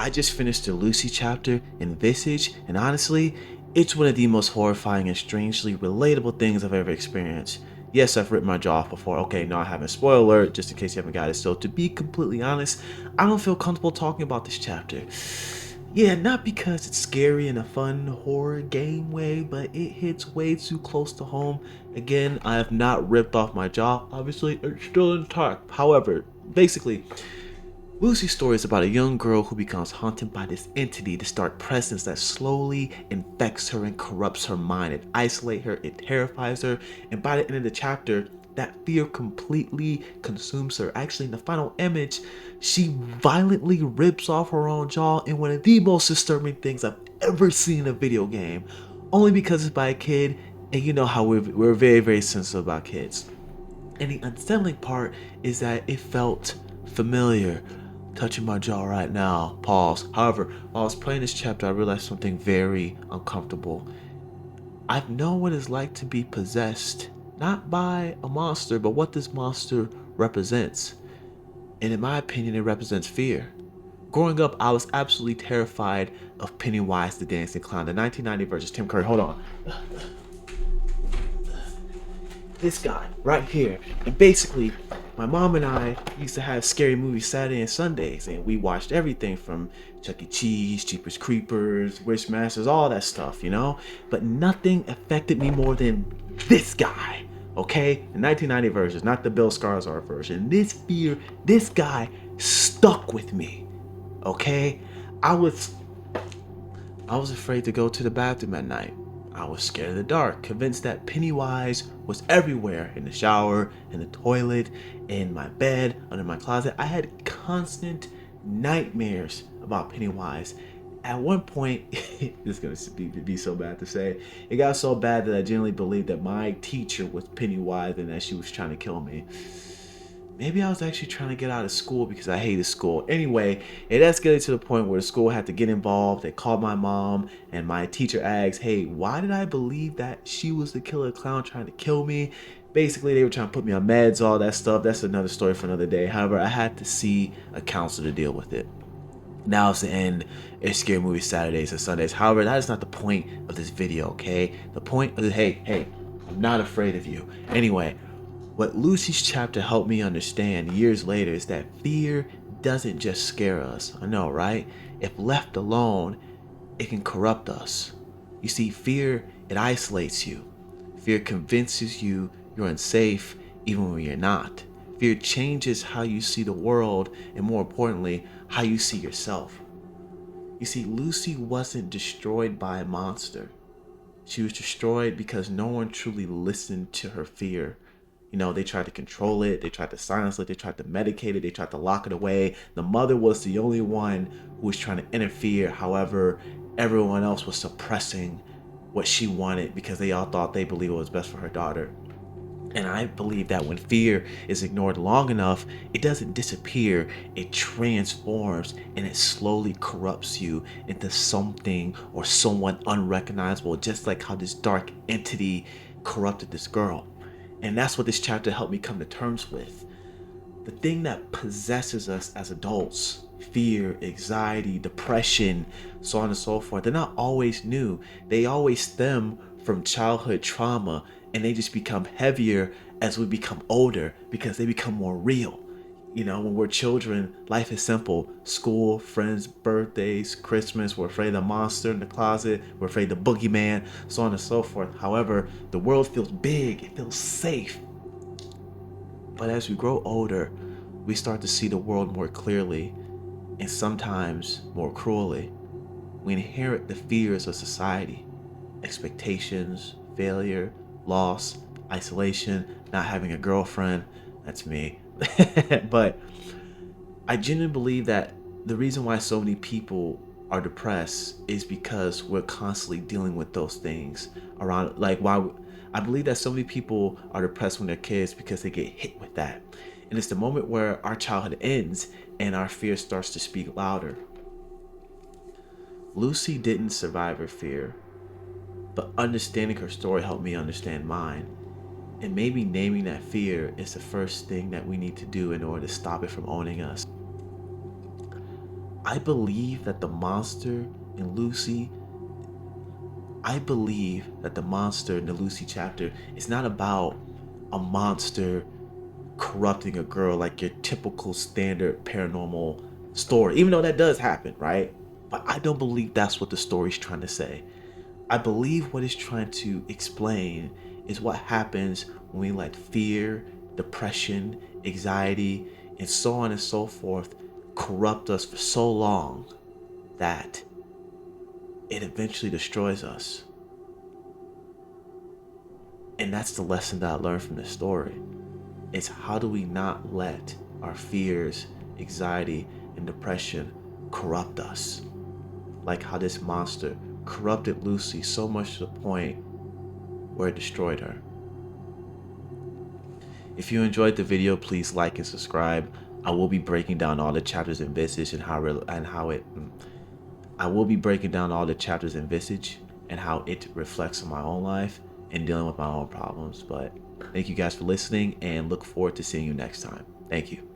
I just finished the Lucy chapter in Visage, and honestly, it's one of the most horrifying and strangely relatable things I've ever experienced. Yes, I've ripped my jaw off before. Okay, no, I haven't. Spoiler alert, just in case you haven't got it. So, to be completely honest, I don't feel comfortable talking about this chapter. Yeah, not because it's scary in a fun horror game way, but it hits way too close to home. Again, I have not ripped off my jaw. Obviously, it's still intact. However, basically, Lucy's story is about a young girl who becomes haunted by this entity, this dark presence that slowly infects her and corrupts her mind. It isolates her, it terrifies her, and by the end of the chapter, that fear completely consumes her. Actually, in the final image, she violently rips off her own jaw in one of the most disturbing things I've ever seen in a video game, only because it's by a kid, and you know how we're very, very sensitive about kids. And the unsettling part is that it felt familiar. Touching my jaw right now. Pause. However, while I was playing this chapter, I realized something very uncomfortable. I've known what it's like to be possessed, not by a monster, but what this monster represents. And in my opinion, it represents fear. Growing up, I was absolutely terrified of Pennywise the Dancing Clown, the 1990 version. Tim Curry, hold on. This guy right here. And basically, my mom and I used to have scary movies Saturday and Sundays, and we watched everything from Chuck E. Cheese, Jeepers Creepers, Wishmasters, all that stuff, you know? But nothing affected me more than this guy, okay? The 1990 version, not the Bill Skarsgård version. This fear, this guy stuck with me, okay? I was afraid to go to the bathroom at night. I was scared of the dark, convinced that Pennywise was everywhere, in the shower, in the toilet, in my bed, under my closet. I had constant nightmares about Pennywise. At one point, this is going to be so bad to say, it got so bad that I genuinely believed that my teacher was Pennywise and that she was trying to kill me. Maybe I was actually trying to get out of school because I hated school. Anyway, it escalated to the point where the school had to get involved. They called my mom, and my teacher asked, hey, why did I believe that she was the killer clown trying to kill me? Basically, they were trying to put me on meds, all that stuff. That's another story for another day. However, I had to see a counselor to deal with it. Now it's the end. It's Scary Movie Saturdays and Sundays. However, that is not the point of this video, okay? The point of hey, I'm not afraid of you. Anyway, what Lucy's chapter helped me understand years later is that fear doesn't just scare us. I know, right? If left alone, it can corrupt us. You see, fear, it isolates you. Fear convinces you you're unsafe even when you're not. Fear changes how you see the world and, more importantly, how you see yourself. You see, Lucy wasn't destroyed by a monster. She was destroyed because no one truly listened to her fear. You know, they tried to control it, they tried to silence it, they tried to medicate it, they tried to lock it away. The mother was the only one who was trying to interfere. However, everyone else was suppressing what she wanted because they all thought they believed it was best for her daughter. And I believe that when fear is ignored long enough, it doesn't disappear, it transforms and it slowly corrupts you into something or someone unrecognizable, just like how this dark entity corrupted this girl. And that's what this chapter helped me come to terms with. The thing that possesses us as adults, fear, anxiety, depression, so on and so forth, they're not always new. They always stem from childhood trauma, and they just become heavier as we become older because they become more real. You know, when we're children, life is simple. School, friends, birthdays, Christmas, we're afraid of the monster in the closet, we're afraid of the boogeyman, so on and so forth. However, the world feels big, it feels safe. But as we grow older, we start to see the world more clearly and sometimes more cruelly. We inherit the fears of society, expectations, failure, loss, isolation, not having a girlfriend. That's me. But I genuinely believe that the reason why so many people are depressed is because we're constantly dealing with those things around. Like, why I believe that so many people are depressed when they're kids because they get hit with that. And it's the moment where our childhood ends and our fear starts to speak louder. Lucy didn't survive her fear, but understanding her story helped me understand mine. And maybe naming that fear is the first thing that we need to do in order to stop it from owning us. I believe that the monster in Lucy, I believe that the monster in the Lucy chapter is not about a monster corrupting a girl like your typical standard paranormal story, even though that does happen, right? But I don't believe that's what the story's trying to say. I believe what it's trying to explain is what happens when we let fear, depression, anxiety, and so on and so forth corrupt us for so long that it eventually destroys us. And that's the lesson that I learned from this story. It's how do we not let our fears, anxiety, and depression corrupt us? Like how this monster corrupted Lucy so much to the point where it destroyed her. If you enjoyed the video, please like and subscribe. I will be breaking down all the chapters in Visage and I will be breaking down all the chapters in Visage and how it reflects on my own life and dealing with my own problems. But thank you guys for listening and look forward to seeing you next time. Thank you.